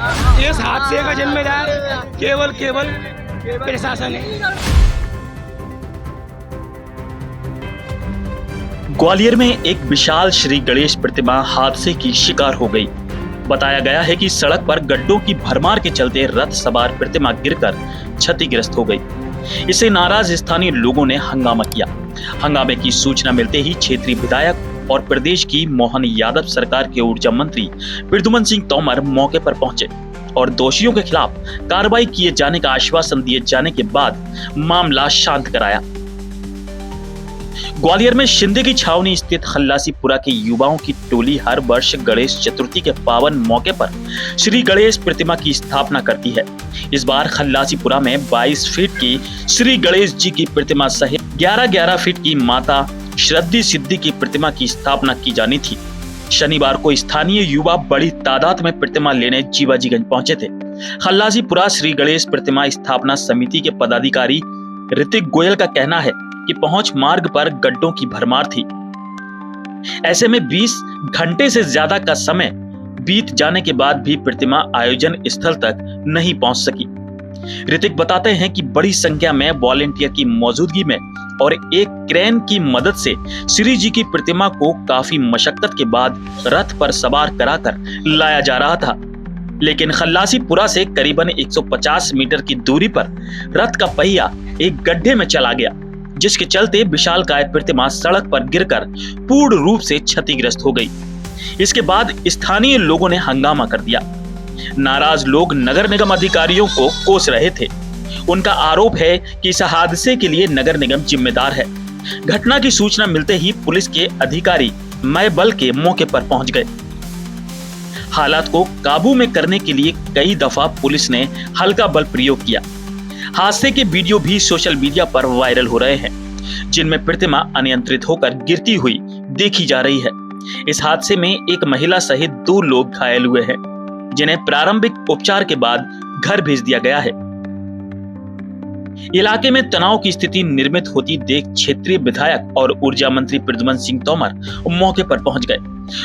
इस हादसे का जिम्मेदार केवल प्रशासन है। ग्वालियर में एक विशाल श्री गणेश प्रतिमा हादसे की शिकार हो गई। बताया गया है कि सड़क पर गड्ढों की भरमार के चलते रथ सवार प्रतिमा गिरकर क्षतिग्रस्त हो गई। इससे नाराज स्थानीय लोगों ने हंगामा किया। हंगामे की सूचना मिलते ही क्षेत्रीय विधायक और प्रदेश की मोहन यादव सरकार के ऊर्जा मंत्री प्रद्युमन सिंह तोमर मौके पर पहुंचे और दोषियों के खिलाफ कार्रवाई किए जाने का आश्वासन दिए जाने के बाद मामला शांत कराया। ग्वालियर में शिंदे की छावनी स्थित खल्लासीपुरा के युवाओं की टोली हर वर्ष गणेश चतुर्थी के पावन मौके पर श्री गणेश प्रतिमा की स्थापना करती है। इस बार खल्लासीपुरा में 22 फीट की श्री गणेश जी की प्रतिमा सहित 11-11 फीट की माता श्रद्धी सिद्धि की प्रतिमा की स्थापना की जानी थी। शनिवार को स्थानीय युवा बड़ी तादाद में प्रतिमा लेने जीवाजीगंज पहुंचे थे। खल्लासीपुरा श्री गणेश प्रतिमा स्थापना समिति के पदाधिकारी ऋतिक गोयल का कहना है कि पहुंच मार्ग पर गड्ढों की भरमार थी। ऐसे में 20 घंटे से ज्यादा का समय बीत जाने के बाद भी प्रतिमा आयोजन स्थल तक नहीं पहुंच सकी। ऋतिक बताते हैं कि बड़ी संख्या में वॉलेंटियर की मौजूदगी में और एक क्रेन की मदद से श्री जी की प्रतिमा को काफी मशक्कत के बाद रथ पर सवार कराकर लाया जा रहा था, लेकिन खल्लासीपुरा से करीबन 150 मीटर की दूरी पर रथ का पहिया एक गड्ढे में चला गया, जिसके चलते विशालकाय प्रतिमा सड़क पर गिरकर पूर्ण रूप से क्षतिग्रस्त हो गई। इसके बाद स्थानीय लोगों ने हंगामा कर दिया। नाराज लोग नगर निगम अधिकारियों को कोस रहे थे। उनका आरोप है कि इस हादसे के लिए नगर निगम जिम्मेदार है। घटना की सूचना मिलते ही पुलिस के अधिकारी मय बल के मौके पर पहुंच गए। हालात को काबू में करने के लिए कई दफा पुलिस ने हल्का बल प्रयोग किया। हादसे के वीडियो भी सोशल मीडिया पर वायरल हो रहे हैं, जिनमें प्रतिमा अनियंत्रित होकर गिरती हुई देखी जा रही है। इस हादसे में एक महिला सहित 2 लोग घायल हुए हैं, जिन्हें प्रारंभिक उपचार के बाद घर भेज दिया गया है। इलाके में तनाव की स्थिति निर्मित होती देख क्षेत्रीय विधायक और ऊर्जा मंत्री प्रद्युमन सिंह तोमर मौके पर पहुंच गए।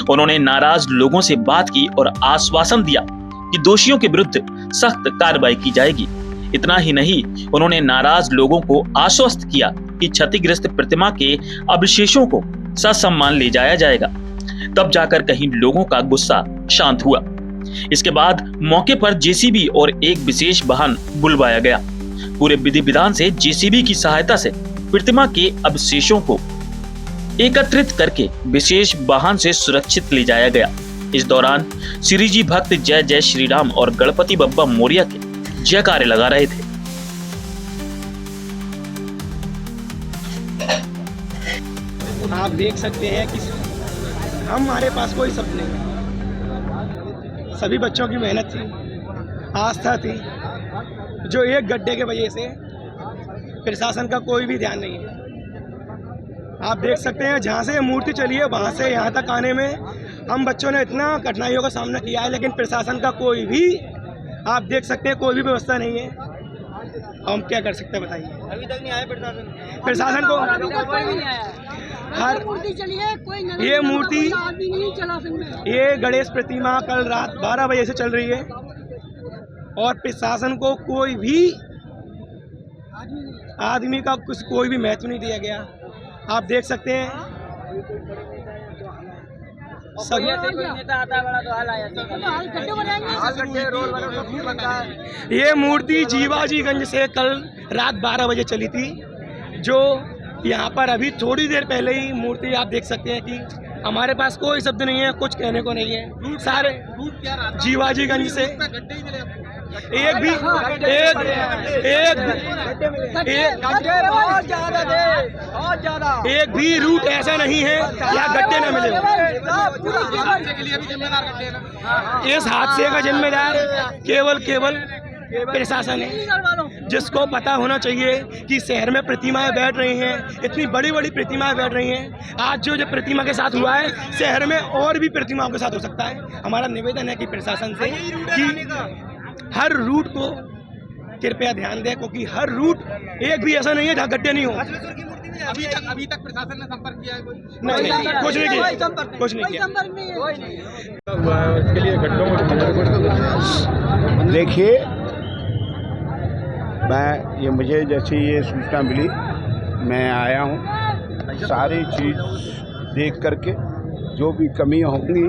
उन्होंने नाराज लोगों से बात की और आश्वासन दिया कि दोषियों के विरुद्ध सख्त कार्रवाई की जाएगी। इतना ही नहीं, उन्होंने नाराज लोगों को आश्वस्त किया कि क्षतिग्रस्त प्रतिमा के अवशेषों को ससम्मान ले जाया जाएगा। तब जाकर कहीं लोगों का गुस्सा शांत हुआ। इसके बाद मौके पर जेसीबी और एक विशेष वाहन बुलवाया गया। पूरे विधि विधान से जेसीबी की सहायता से प्रतिमा के अवशेषों को एकत्रित करके विशेष वाहन से सुरक्षित ले जाया गया। इस दौरान श्री जी भक्त जय जय श्री राम और गणपति बप्पा मोरिया के जयकारे लगा रहे थे। आप देख सकते हैं कि हमारे पास कोई शब्द नहीं है। सभी बच्चों की मेहनत थी, आस्था थी, जो एक गड्ढे के वजह से प्रशासन का कोई भी ध्यान नहीं है। आप देख सकते हैं जहाँ से मूर्ति चली है वहाँ से यहाँ तक आने में हम बच्चों ने इतना कठिनाइयों का सामना किया है, लेकिन प्रशासन का कोई भी, आप देख सकते हैं, कोई भी व्यवस्था नहीं है। हम क्या कर सकते हैं बताइए? अभी तक नहीं आया प्रशासन को। हर ये मूर्ति, ये गणेश प्रतिमा कल रात 12 बजे से चल रही है और प्रशासन को कोई भी आदमी का कोई भी महत्व नहीं दिया गया। आप देख सकते हैं ये मूर्ति जीवाजीगंज से कल रात 12 बजे चली थी, जो यहाँ पर अभी थोड़ी देर पहले ही मूर्ति आप देख सकते हैं कि हमारे पास कोई शब्द नहीं है, कुछ कहने को नहीं है। सारे जीवाजीगंज से एक भी रूट ऐसा नहीं है यहाँ गड्ढे न मिले। इस हादसे का जिम्मेदार केवल प्रशासन है, जिसको पता होना चाहिए कि शहर में प्रतिमाएं बैठ रही हैं, इतनी बड़ी बड़ी प्रतिमाएं बैठ रही हैं। आज जो प्रतिमा के साथ हुआ है, शहर में और भी प्रतिमाओं के साथ हो सकता है। हमारा निवेदन है कि प्रशासन से कि हर रूट को कृपया ध्यान दें, क्योंकि हर रूट एक भी ऐसा नहीं है जहाँ गड्ढे नहीं हो। अभी तक प्रशासन ने संपर्क किया है कोई? नहीं, कुछ नहीं किया, कुछ नहीं किया। इसके लिए गड्ढों देखिए, मुझे जैसे ये सूचना मिली, मैं आया हूँ, सारी चीज़ देख करके जो भी कमी होंगी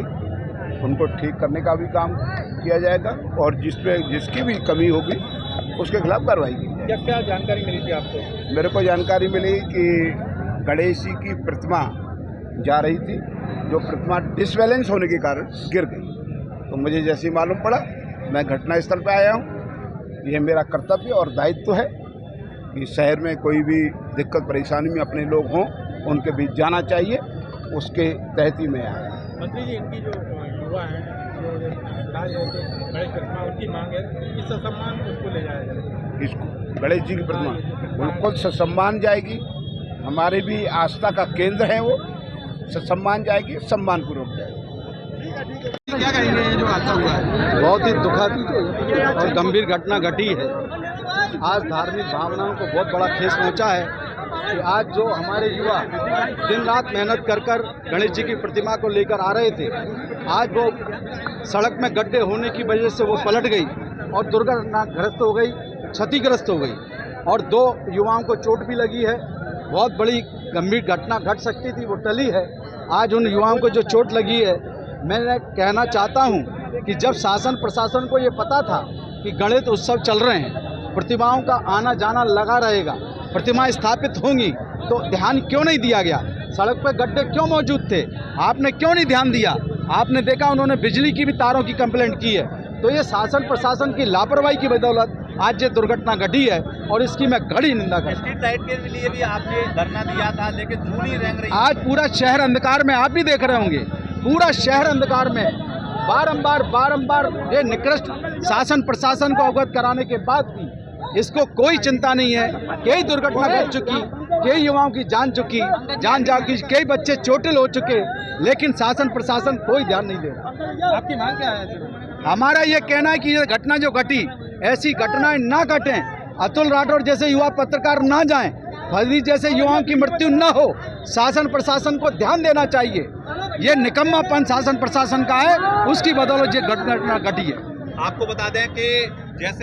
उनको ठीक करने का भी काम किया जाएगा और जिसकी भी कमी होगी उसके खिलाफ कार्रवाई की जाएगी। क्या जानकारी मिली थी आपको? मेरे को जानकारी मिली कि गणेश जी की प्रतिमा जा रही थी, जो प्रतिमा डिसबैलेंस होने के कारण गिर गई। तो मुझे जैसे ही मालूम पड़ा, मैं घटनास्थल पर आया हूँ। ये मेरा कर्तव्य और दायित्व है कि शहर में कोई भी दिक्कत परेशानी में अपने लोग हों, उनके बीच जाना चाहिए, उसके तहत ही मैं आया। मंत्री जी, इनकी जो युवा हैं, जो राज है, गणेश प्रतिमा, उनकी मांग है कि ससम्मान उसको ले जाया जाए। इसको गणेश जी की प्रतिमा बिल्कुल ससम्मान जाएगी, हमारे भी आस्था का केंद्र है वो, ससम्मान जाएगी, सम्मानपूर्वक जाएगी। क्या कहेंगे ये जो हादसा हुआ है? बहुत ही दुखद और गंभीर घटना घटी है। आज धार्मिक भावनाओं को बहुत बड़ा ठेस पहुंचा है कि आज जो हमारे युवा दिन रात मेहनत कर कर गणेश जी की प्रतिमा को लेकर आ रहे थे, आज वो सड़क में गड्ढे होने की वजह से वो पलट गई और दुर्घटनाग्रस्त हो गई, क्षतिग्रस्त हो गई और 2 युवाओं को चोट भी लगी है। बहुत बड़ी गंभीर घटना घट सकती थी, वो टली है। आज उन युवाओं को जो चोट लगी है, मैं कहना चाहता हूं कि जब शासन प्रशासन को ये पता था कि गणेश उत्सव चल रहे हैं, प्रतिमाओं का आना जाना लगा रहेगा, प्रतिमाएं स्थापित होंगी, तो ध्यान क्यों नहीं दिया गया? सड़क पर गड्ढे क्यों मौजूद थे? आपने क्यों नहीं ध्यान दिया? आपने देखा उन्होंने बिजली की भी तारों की कंप्लेंट की है। तो ये शासन प्रशासन की लापरवाही की बदौलत आज ये दुर्घटना घटी है और इसकी मैं कड़ी निंदा करता हूं। स्ट्रीट लाइट के लिए भी आपने धरना दिया था, लेकिन जूनी रंग रही। आज पूरा शहर अंधकार में, आप भी देख रहे होंगे, पूरा शहर अंधकार में। बारंबार ये निकृष्ट शासन प्रशासन को अवगत कराने के बाद भी इसको कोई चिंता नहीं है। कई दुर्घटना घट चुकी, कई युवाओं की जान जा चुकी, कई बच्चे चोटिल हो चुके, लेकिन शासन प्रशासन कोई ध्यान नहीं दे रहा। आपकी मांग क्या है? हमारा ये कहना है कि ये घटना जो घटी, ऐसी घटनाएं ना घटें। अतुल राठौर जैसे युवा पत्रकार ना जाएं, फरीद जैसे युवाओं की मृत्यु न हो। शासन प्रशासन को ध्यान देना चाहिए। ये निकम्मापन शासन प्रशासन का है, उसकी बदौलत ये घटना घटी है। आपको बता दें कि जैसे